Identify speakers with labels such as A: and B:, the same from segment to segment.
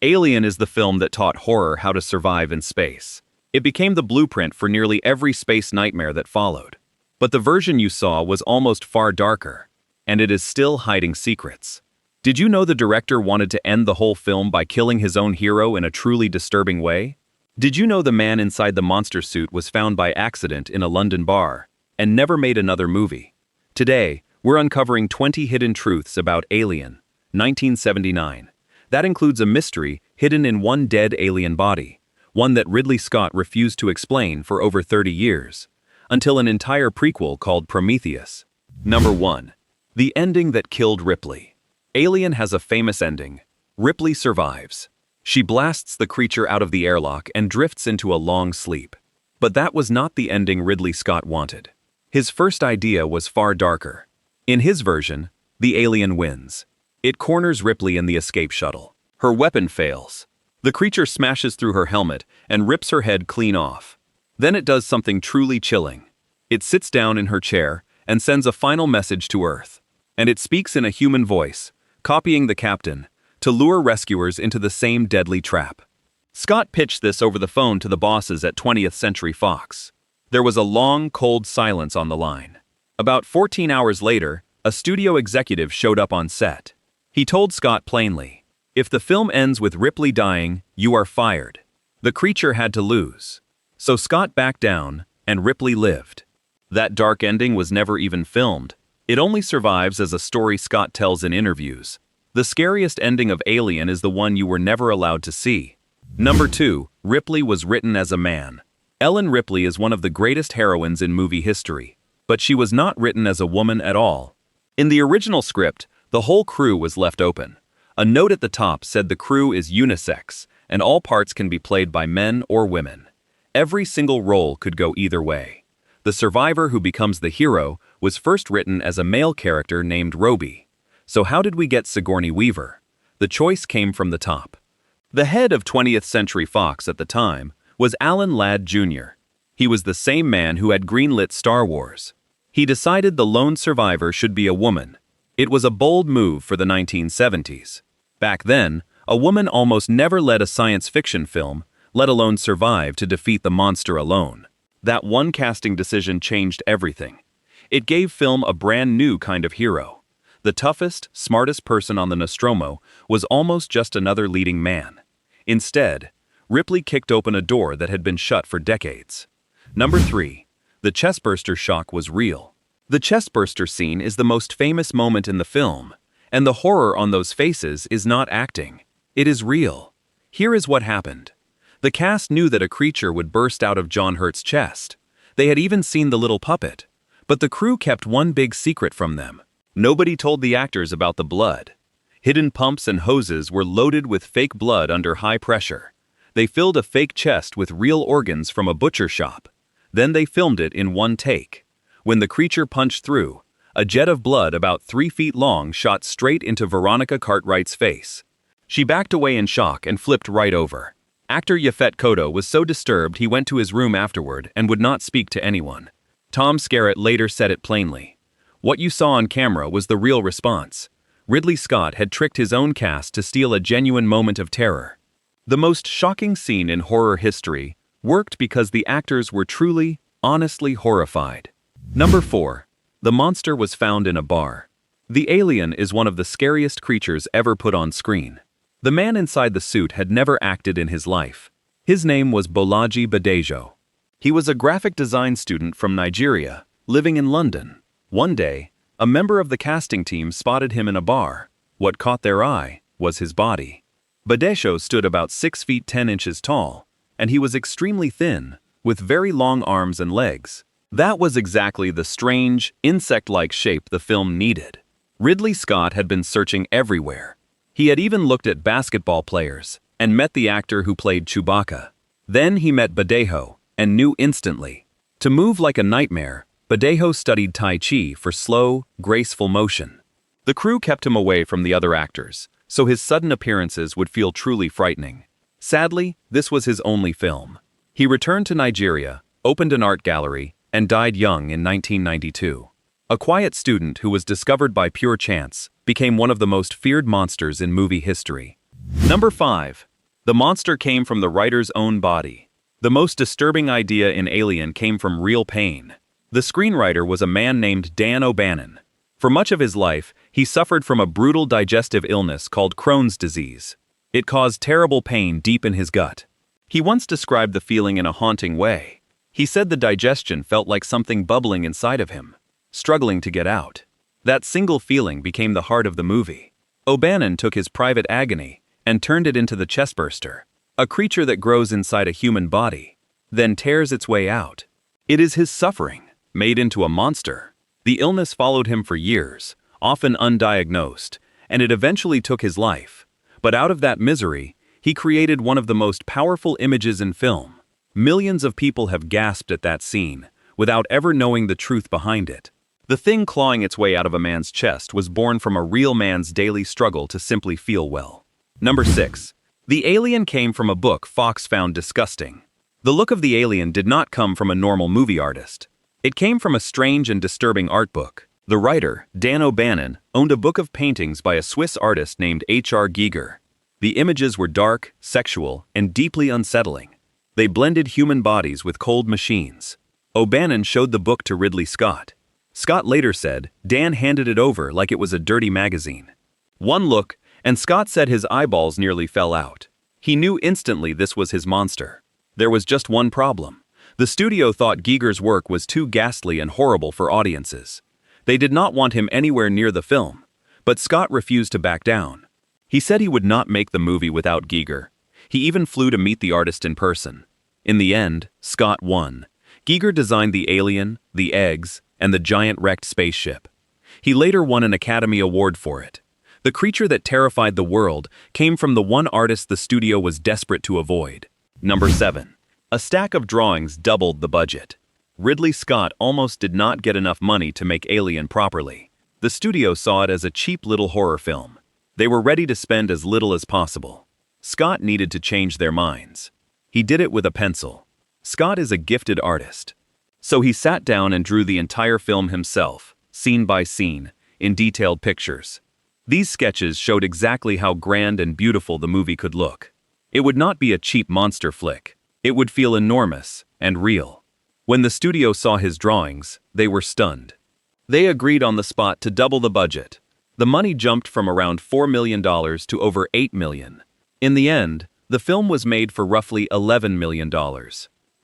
A: Alien is the film that taught horror how to survive in space. It became the blueprint for nearly every space nightmare that followed. But the version you saw was almost far darker, and it is still hiding secrets. Did you know the director wanted to end the whole film by killing his own hero in a truly disturbing way? Did you know the man inside the monster suit was found by accident in a London bar and never made another movie? Today, we're uncovering 20 hidden truths about Alien, 1979. That includes a mystery hidden in one dead alien body, one that Ridley Scott refused to explain for over 30 years, until an entire prequel called Prometheus. Number 1. The ending that killed Ripley. Alien has a famous ending. Ripley survives. She blasts the creature out of the airlock and drifts into a long sleep. But that was not the ending Ridley Scott wanted. His first idea was far darker. In his version, the alien wins. It corners Ripley in the escape shuttle. Her weapon fails. The creature smashes through her helmet and rips her head clean off. Then it does something truly chilling. It sits down in her chair and sends a final message to Earth. And it speaks in a human voice, copying the captain, to lure rescuers into the same deadly trap. Scott pitched this over the phone to the bosses at 20th Century Fox. There was a long, cold silence on the line. About 14 hours later, a studio executive showed up on set. He told Scott plainly, "If the film ends with Ripley dying, you are fired." The creature had to lose. So Scott backed down, and Ripley lived. That dark ending was never even filmed. It only survives as a story Scott tells in interviews. The scariest ending of Alien is the one you were never allowed to see. Number 2. Ripley was written as a man. Ellen Ripley is one of the greatest heroines in movie history, but she was not written as a woman at all. In the original script, the whole crew was left open. A note at the top said the crew is unisex, and all parts can be played by men or women. Every single role could go either way. The survivor who becomes the hero was first written as a male character named Roby. So how did we get Sigourney Weaver? The choice came from the top. The head of 20th Century Fox at the time was Alan Ladd Jr. He was the same man who had greenlit Star Wars. He decided the lone survivor should be a woman. It was a bold move for the 1970s. Back then, a woman almost never led a science fiction film, let alone survive to defeat the monster alone. That one casting decision changed everything. It gave film a brand new kind of hero. The toughest, smartest person on the Nostromo was almost just another leading man. Instead, Ripley kicked open a door that had been shut for decades. Number 3. The chestburster shock was real. The chestburster scene is the most famous moment in the film, and the horror on those faces is not acting. It is real. Here is what happened. The cast knew that a creature would burst out of John Hurt's chest. They had even seen the little puppet. But the crew kept one big secret from them. Nobody told the actors about the blood. Hidden pumps and hoses were loaded with fake blood under high pressure. They filled a fake chest with real organs from a butcher shop. Then they filmed it in one take. When the creature punched through, a jet of blood about 3 feet long shot straight into Veronica Cartwright's face. She backed away in shock and flipped right over. Actor Yaphet Kotto was so disturbed he went to his room afterward and would not speak to anyone. Tom Skerritt later said it plainly. What you saw on camera was the real response. Ridley Scott had tricked his own cast to steal a genuine moment of terror. The most shocking scene in horror history worked because the actors were truly, honestly horrified. Number 4. The monster was found in a bar. The alien is one of the scariest creatures ever put on screen. The man inside the suit had never acted in his life. His name was Bolaji Badejo. He was a graphic design student from Nigeria, living in London. One day, a member of the casting team spotted him in a bar. What caught their eye was his body. Badejo stood about 6 feet 10 inches tall, and he was extremely thin, with very long arms and legs. That was exactly the strange, insect-like shape the film needed. Ridley Scott had been searching everywhere. He had even looked at basketball players and met the actor who played Chewbacca. Then he met Badejo and knew instantly. To move like a nightmare, Badejo studied Tai Chi for slow, graceful motion. The crew kept him away from the other actors, so his sudden appearances would feel truly frightening. Sadly, this was his only film. He returned to Nigeria, opened an art gallery, and died young in 1992. A quiet student who was discovered by pure chance became one of the most feared monsters in movie history. Number 5. The monster came from the writer's own body. The most disturbing idea in Alien came from real pain. The screenwriter was a man named Dan O'Bannon. For much of his life, he suffered from a brutal digestive illness called Crohn's disease. It caused terrible pain deep in his gut. He once described the feeling in a haunting way. He said the digestion felt like something bubbling inside of him, struggling to get out. That single feeling became the heart of the movie. O'Bannon took his private agony and turned it into the chestburster, a creature that grows inside a human body, then tears its way out. It is his suffering, made into a monster. The illness followed him for years, often undiagnosed, and it eventually took his life. But out of that misery, he created one of the most powerful images in film. Millions of people have gasped at that scene, without ever knowing the truth behind it. The thing clawing its way out of a man's chest was born from a real man's daily struggle to simply feel well. Number 6. The alien came from a book Fox found disgusting. The look of the alien did not come from a normal movie artist. It came from a strange and disturbing art book. The writer, Dan O'Bannon, owned a book of paintings by a Swiss artist named H.R. Giger. The images were dark, sexual, and deeply unsettling. They blended human bodies with cold machines. O'Bannon showed the book to Ridley Scott. Scott later said, Dan handed it over like it was a dirty magazine. One look, and Scott said his eyeballs nearly fell out. He knew instantly this was his monster. There was just one problem. The studio thought Giger's work was too ghastly and horrible for audiences. They did not want him anywhere near the film, but Scott refused to back down. He said he would not make the movie without Giger. He even flew to meet the artist in person. In the end, Scott won. Giger designed the alien, the eggs, and the giant wrecked spaceship. He later won an Academy Award for it. The creature that terrified the world came from the one artist the studio was desperate to avoid. Number 7. A stack of drawings doubled the budget. Ridley Scott almost did not get enough money to make Alien properly. The studio saw it as a cheap little horror film. They were ready to spend as little as possible. Scott needed to change their minds. He did it with a pencil. Scott is a gifted artist. So he sat down and drew the entire film himself, scene by scene, in detailed pictures. These sketches showed exactly how grand and beautiful the movie could look. It would not be a cheap monster flick. It would feel enormous and real. When the studio saw his drawings, they were stunned. They agreed on the spot to double the budget. The money jumped from around $4 million to over $8 million. In the end, the film was made for roughly $11 million.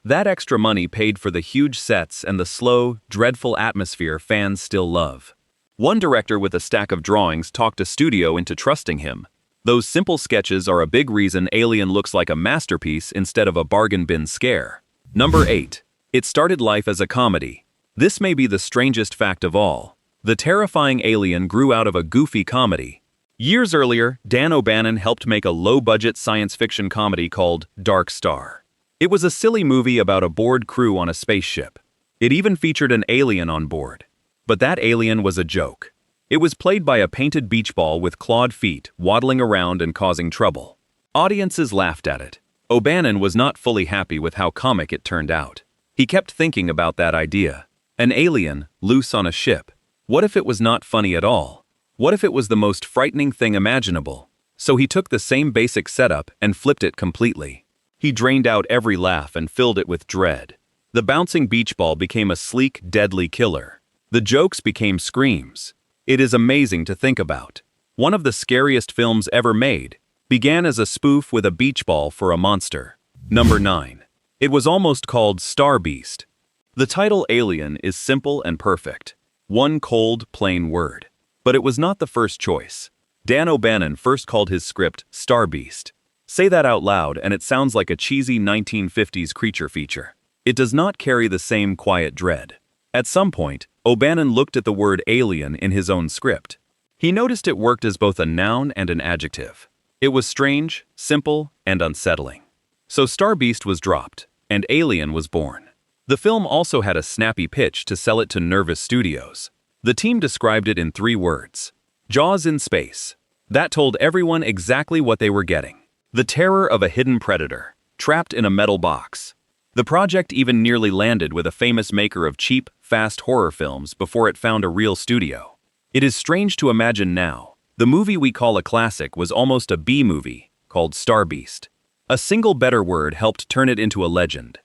A: That extra money paid for the huge sets and the slow, dreadful atmosphere fans still love. One director with a stack of drawings talked a studio into trusting him. Those simple sketches are a big reason Alien looks like a masterpiece instead of a bargain bin scare. Number 8. It started life as a comedy. This may be the strangest fact of all. The terrifying Alien grew out of a goofy comedy. Years earlier, Dan O'Bannon helped make a low-budget science fiction comedy called Dark Star. It was a silly movie about a bored crew on a spaceship. It even featured an alien on board. But that alien was a joke. It was played by a painted beach ball with clawed feet, waddling around and causing trouble. Audiences laughed at it. O'Bannon was not fully happy with how comic it turned out. He kept thinking about that idea. An alien, loose on a ship. What if it was not funny at all? What if it was the most frightening thing imaginable? So he took the same basic setup and flipped it completely. He drained out every laugh and filled it with dread. The bouncing beach ball became a sleek, deadly killer. The jokes became screams. It is amazing to think about. One of the scariest films ever made began as a spoof with a beach ball for a monster. Number 9. It was almost called Star Beast. The title Alien is simple and perfect. One cold, plain word. But it was not the first choice. Dan O'Bannon first called his script Star Beast. Say that out loud and it sounds like a cheesy 1950s creature feature. It does not carry the same quiet dread. At some point, O'Bannon looked at the word alien in his own script. He noticed it worked as both a noun and an adjective. It was strange, simple, and unsettling. So Star Beast was dropped, and Alien was born. The film also had a snappy pitch to sell it to nervous studios. The team described it in 3 words. Jaws in space. That told everyone exactly what they were getting. The terror of a hidden predator, trapped in a metal box. The project even nearly landed with a famous maker of cheap, fast horror films before it found a real studio. It is strange to imagine now. The movie we call a classic was almost a B movie, called Star Beast. A single better word helped turn it into a legend.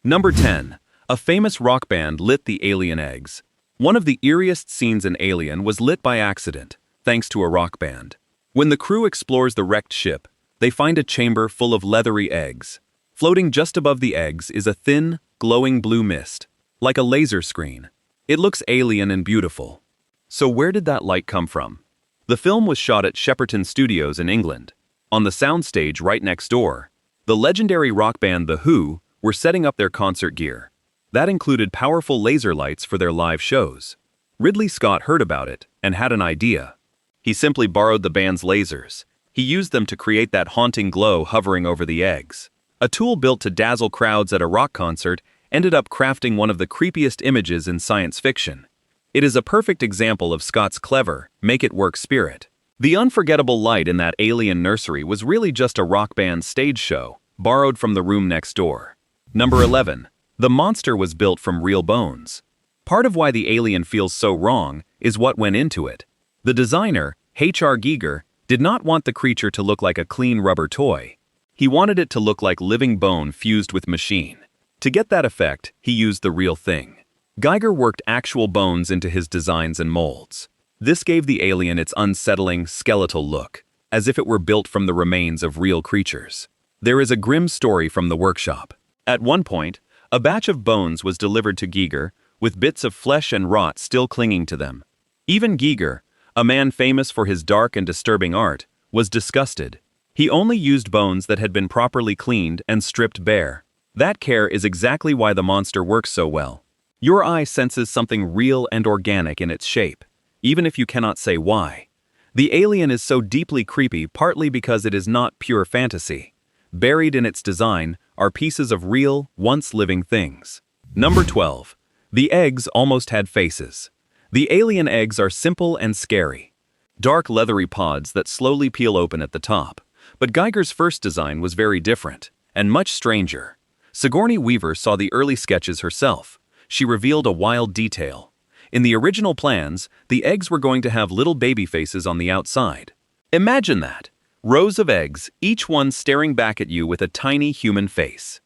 A: Number 10. A famous rock band lit the alien eggs. One of the eeriest scenes in Alien was lit by accident, thanks to a rock band. When the crew explores the wrecked ship, they find a chamber full of leathery eggs. Floating just above the eggs is a thin, glowing blue mist, like a laser screen. It looks alien and beautiful. So where did that light come from? The film was shot at Shepperton Studios in England. On the soundstage right next door, the legendary rock band The Who were setting up their concert gear. That included powerful laser lights for their live shows. Ridley Scott heard about it and had an idea. He simply borrowed the band's lasers. He used them to create that haunting glow hovering over the eggs. A tool built to dazzle crowds at a rock concert ended up crafting one of the creepiest images in science fiction. It is a perfect example of Scott's clever, make-it-work spirit. The unforgettable light in that alien nursery was really just a rock band stage show, borrowed from the room next door. Number 11. The monster was built from real bones. Part of why the alien feels so wrong is what went into it. The designer, H.R. Giger, did not want the creature to look like a clean rubber toy. He wanted it to look like living bone fused with machine. To get that effect, he used the real thing. Giger worked actual bones into his designs and molds. This gave the alien its unsettling, skeletal look, as if it were built from the remains of real creatures. There is a grim story from the workshop. At one point, a batch of bones was delivered to Giger, with bits of flesh and rot still clinging to them. Even Giger, a man famous for his dark and disturbing art, was disgusted. He only used bones that had been properly cleaned and stripped bare. That care is exactly why the monster works so well. Your eye senses something real and organic in its shape, even if you cannot say why. The alien is so deeply creepy partly because it is not pure fantasy. Buried in its design are pieces of real, once-living things. Number 12. The eggs almost had faces. The alien eggs are simple and scary. Dark leathery pods that slowly peel open at the top. But Giger's first design was very different, and much stranger. Sigourney Weaver saw the early sketches herself. She revealed a wild detail. In the original plans, the eggs were going to have little baby faces on the outside. Imagine that. Rows of eggs, each one staring back at you with a tiny human face.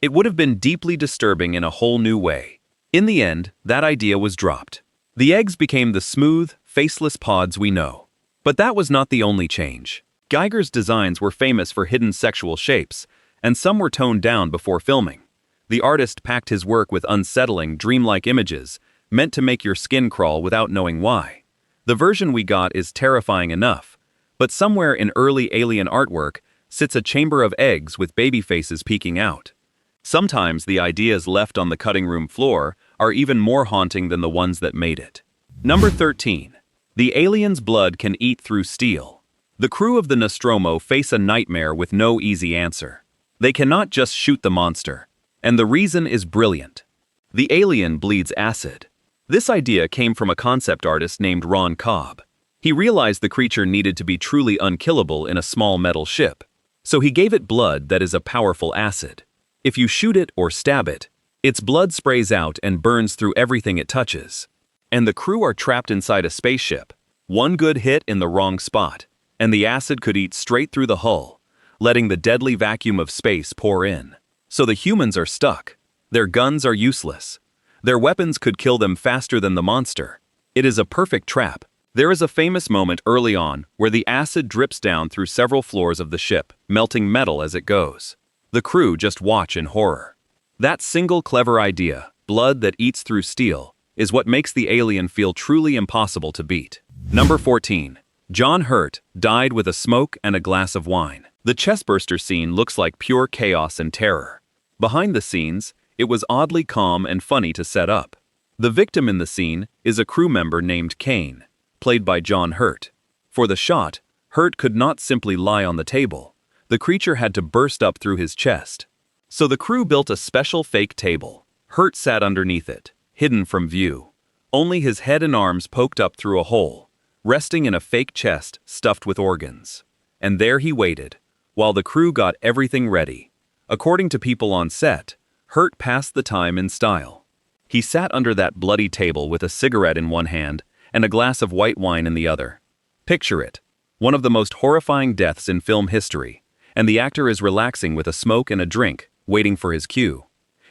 A: It would have been deeply disturbing in a whole new way. In the end, that idea was dropped. The eggs became the smooth, faceless pods we know. But that was not the only change. Giger's designs were famous for hidden sexual shapes, and some were toned down before filming. The artist packed his work with unsettling, dreamlike images, meant to make your skin crawl without knowing why. The version we got is terrifying enough, but somewhere in early alien artwork sits a chamber of eggs with baby faces peeking out. Sometimes the ideas left on the cutting room floor are even more haunting than the ones that made it. Number 13. The alien's blood can eat through steel. The crew of the Nostromo face a nightmare with no easy answer. They cannot just shoot the monster, and the reason is brilliant. The alien bleeds acid. This idea came from a concept artist named Ron Cobb. He realized the creature needed to be truly unkillable in a small metal ship, so he gave it blood that is a powerful acid. If you shoot it or stab it, its blood sprays out and burns through everything it touches. And the crew are trapped inside a spaceship. One good hit in the wrong spot, and the acid could eat straight through the hull, letting the deadly vacuum of space pour in. So the humans are stuck. Their guns are useless. Their weapons could kill them faster than the monster. It is a perfect trap. There is a famous moment early on where the acid drips down through several floors of the ship, melting metal as it goes. The crew just watch in horror. That single clever idea, blood that eats through steel, is what makes the alien feel truly impossible to beat. Number 14. John Hurt died with a smoke and a glass of wine. The chestburster scene looks like pure chaos and terror. Behind the scenes, it was oddly calm and funny to set up. The victim in the scene is a crew member named Kane, played by John Hurt. For the shot, Hurt could not simply lie on the table. The creature had to burst up through his chest. So the crew built a special fake table. Hurt sat underneath it, hidden from view. Only his head and arms poked up through a hole, resting in a fake chest stuffed with organs. And there he waited, while the crew got everything ready. According to people on set, Hurt passed the time in style. He sat under that bloody table with a cigarette in one hand and a glass of white wine in the other. Picture it. One of the most horrifying deaths in film history, and the actor is relaxing with a smoke and a drink, waiting for his cue.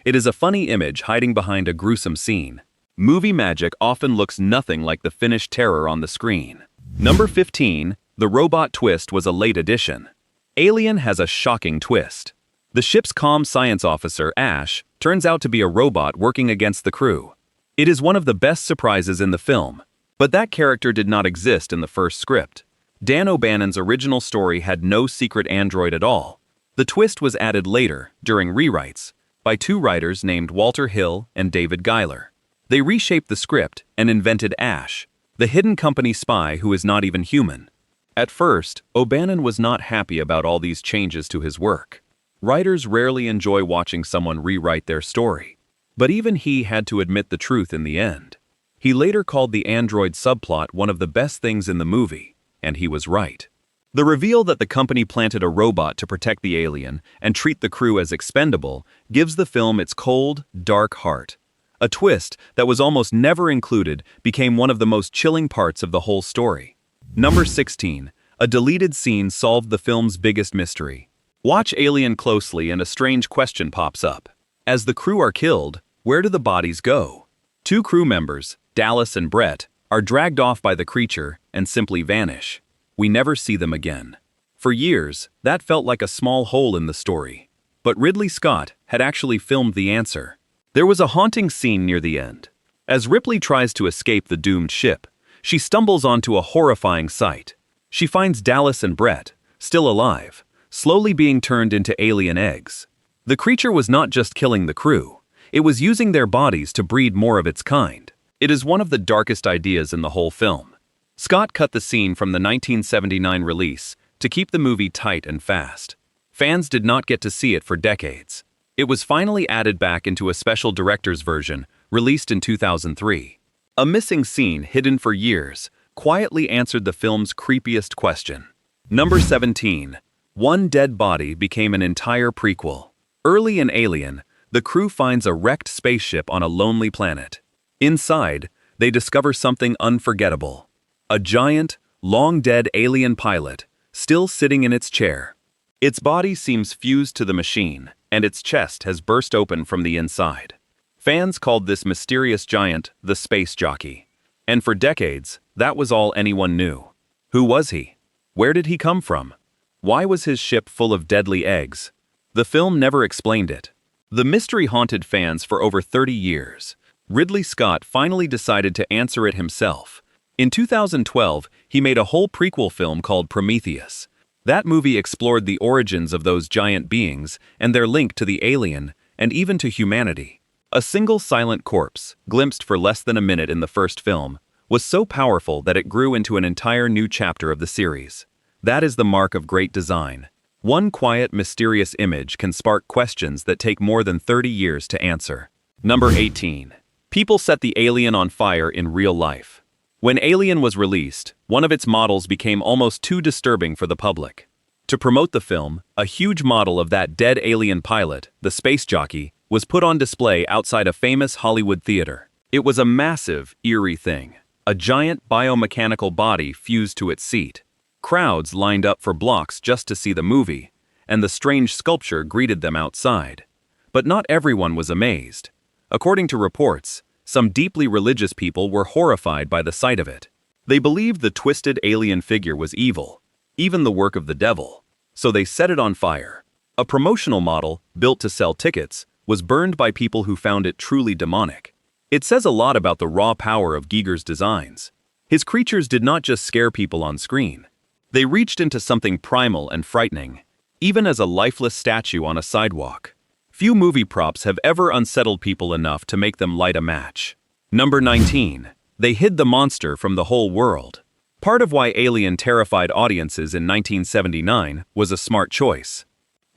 A: It is a funny image hiding behind a gruesome scene. Movie magic often looks nothing like the finished terror on the screen. Number 15, the robot twist was a late addition. Alien has a shocking twist. The ship's comm science officer, Ash, turns out to be a robot working against the crew. It is one of the best surprises in the film, but that character did not exist in the first script. Dan O'Bannon's original story had no secret android at all. The twist was added later, during rewrites, by two writers named Walter Hill and David Giler. They reshaped the script and invented Ash, the hidden company spy who is not even human. At first, O'Bannon was not happy about all these changes to his work. Writers rarely enjoy watching someone rewrite their story, but even he had to admit the truth in the end. He later called the android subplot one of the best things in the movie, and he was right. The reveal that the company planted a robot to protect the alien and treat the crew as expendable gives the film its cold, dark heart. A twist that was almost never included became one of the most chilling parts of the whole story. Number 16. A deleted scene solved the film's biggest mystery. Watch Alien closely and a strange question pops up. As the crew are killed, where do the bodies go? Two crew members, Dallas and Brett, are dragged off by the creature and simply vanish. We never see them again. For years, that felt like a small hole in the story. But Ridley Scott had actually filmed the answer. There was a haunting scene near the end. As Ripley tries to escape the doomed ship, she stumbles onto a horrifying sight. She finds Dallas and Brett, still alive, slowly being turned into alien eggs. The creature was not just killing the crew, it was using their bodies to breed more of its kind. It is one of the darkest ideas in the whole film. Scott cut the scene from the 1979 release to keep the movie tight and fast. Fans did not get to see it for decades. It was finally added back into a special director's version, released in 2003. A missing scene hidden for years quietly answered the film's creepiest question. Number 17. One dead body became an entire prequel. Early in Alien, the crew finds a wrecked spaceship on a lonely planet. Inside, they discover something unforgettable. A giant, long-dead alien pilot, still sitting in its chair. Its body seems fused to the machine, and its chest has burst open from the inside. Fans called this mysterious giant the space jockey. And for decades, that was all anyone knew. Who was he? Where did he come from? Why was his ship full of deadly eggs? The film never explained it. The mystery haunted fans for over 30 years. Ridley Scott finally decided to answer it himself. In 2012, he made a whole prequel film called Prometheus. That movie explored the origins of those giant beings and their link to the alien and even to humanity. A single silent corpse, glimpsed for less than a minute in the first film, was so powerful that it grew into an entire new chapter of the series. That is the mark of great design. One quiet, mysterious image can spark questions that take more than 30 years to answer. Number 18. People set the alien on fire in real life. When Alien was released, one of its models became almost too disturbing for the public. To promote the film, a huge model of that dead alien pilot, the space jockey, was put on display outside a famous Hollywood theater. It was a massive, eerie thing. A giant biomechanical body fused to its seat. Crowds lined up for blocks just to see the movie, and the strange sculpture greeted them outside. But not everyone was amazed. According to reports, some deeply religious people were horrified by the sight of it. They believed the twisted alien figure was evil, even the work of the devil, so they set it on fire. A promotional model, built to sell tickets, was burned by people who found it truly demonic. It says a lot about the raw power of Giger's designs. His creatures did not just scare people on screen. They reached into something primal and frightening, even as a lifeless statue on a sidewalk. Few movie props have ever unsettled people enough to make them light a match. Number 19. They hid the monster from the whole world. Part of why Alien terrified audiences in 1979 was a smart choice.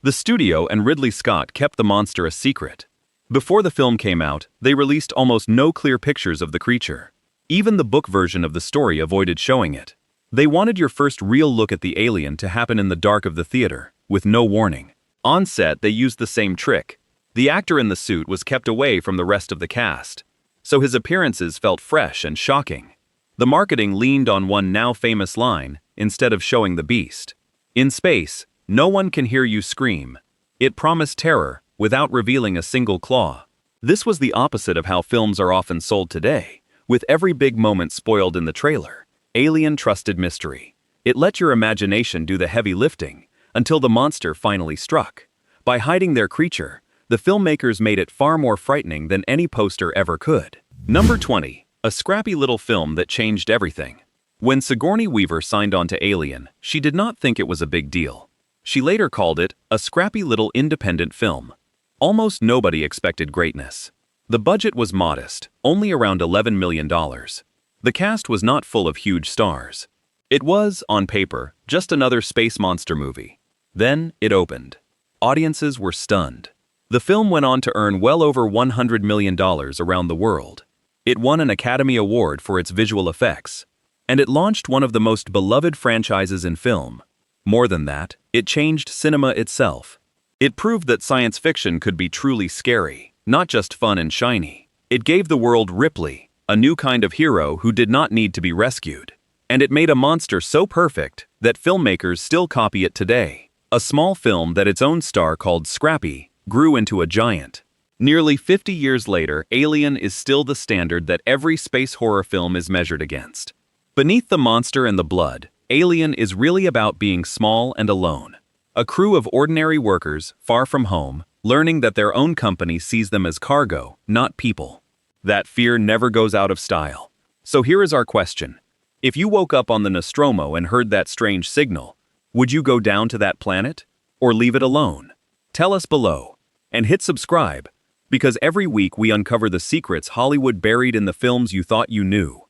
A: The studio and Ridley Scott kept the monster a secret. Before the film came out, they released almost no clear pictures of the creature. Even the book version of the story avoided showing it. They wanted your first real look at the alien to happen in the dark of the theater, with no warning. On set, they used the same trick. The actor in the suit was kept away from the rest of the cast, so his appearances felt fresh and shocking. The marketing leaned on one now famous line instead of showing the beast. In space, No one can hear you scream. It promised terror without revealing a single claw. This was the opposite of how films are often sold today, with every big moment spoiled in the trailer. Alien trusted mystery. It let your imagination do the heavy lifting until the monster finally struck. By hiding their creature, the filmmakers made it far more frightening than any poster ever could. Number 20. A scrappy little film that changed everything. When Sigourney Weaver signed on to Alien, she did not think it was a big deal. She later called it a scrappy little independent film. Almost nobody expected greatness. The budget was modest, only around $11 million. The cast was not full of huge stars. It was, on paper, just another space monster movie. Then it opened. Audiences were stunned. The film went on to earn well over $100 million around the world. It won an Academy Award for its visual effects, and it launched one of the most beloved franchises in film. More than that, it changed cinema itself. It proved that science fiction could be truly scary, not just fun and shiny. It gave the world Ripley, a new kind of hero who did not need to be rescued. And it made a monster so perfect that filmmakers still copy it today. A small film that its own star called Scrappy grew into a giant. Nearly 50 years later, Alien is still the standard that every space horror film is measured against. Beneath the monster and the blood, Alien is really about being small and alone. A crew of ordinary workers, far from home, learning that their own company sees them as cargo, not people. That fear never goes out of style. So here is our question. If you woke up on the Nostromo and heard that strange signal, would you go down to that planet? Or leave it alone? Tell us below. And hit subscribe, because every week we uncover the secrets Hollywood buried in the films you thought you knew.